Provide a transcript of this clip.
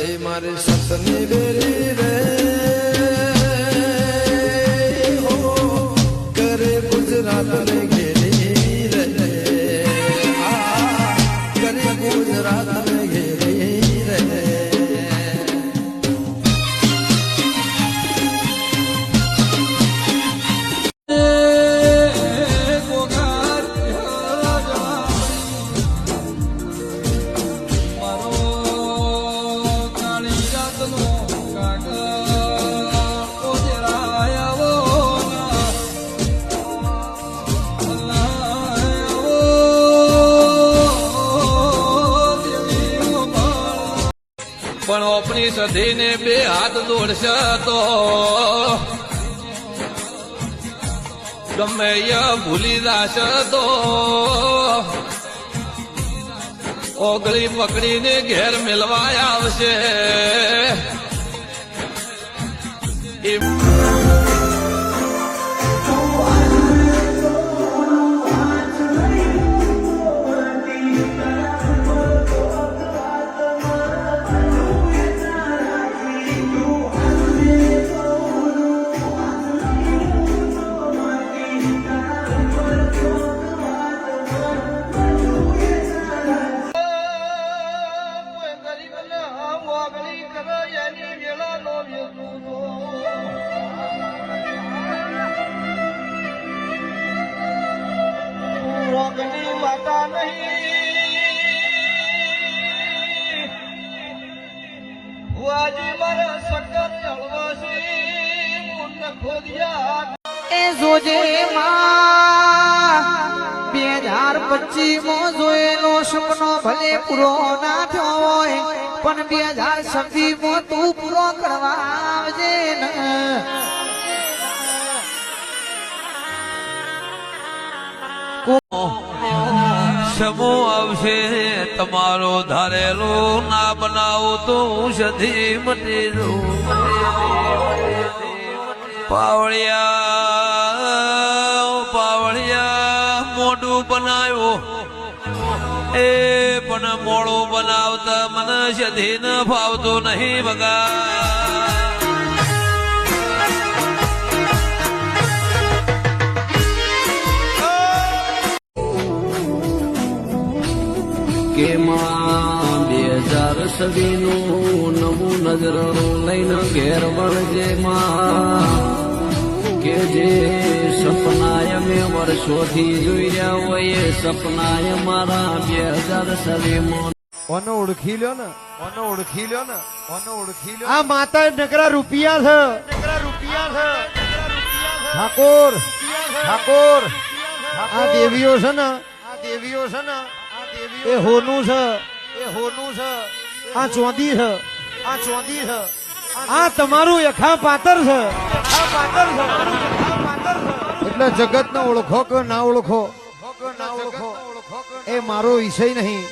તે મારી સતની બેરી રે હો કરે ગુજરાત ને ઘેરી રે કરે ગુજરાત ને ઘેરી રે પણ ઓપની સધીને બે હાથ દોડશે તો ગમે ભૂલી જશે તો ઓગળી પકડીને ઘેર મેળવા આવશે રોગની માતા નહીં વાજી મારા સકર હળવાસી મુન્ન ખોદિયા એ જોજે માં 2025 માં જોયેલો સપનો ભલે પૂરો ના થયો હોય પણ 2026 માં તું પૂરો કરવા આવજે ને સમો આવશે તમારો ધારેલો ના બનાવો તો હું સધી મટી જઉં પાવળિયા મોઢું બનાવ્યો એ પણ મોડું બનાવતા મને સધી ન ફાવતો નહીં બગા કે માં 2020 નું નવું નજરણું લઈને ઘેર વળજે માં કે જે સપનાય મેં વર્ષોથી જોઈ રહ્યા હોય એ સપનાય મારા 2020 માં ઓનો ઓળખી લ્યો ને ઓનો ઓળખી લ્યો ને ઓનો ઓળખી લ્યો આ માતા નકરા રૂપિયા છે ઠાકોર ઠાકોર આ દેવીઓ છે ને એ હોનું છે આ ચોંદી છે આ તમારું યખા પાતર છે એટલે જગત ને ઓળખો કે ના ઓળખો એ મારો વિષય નહીં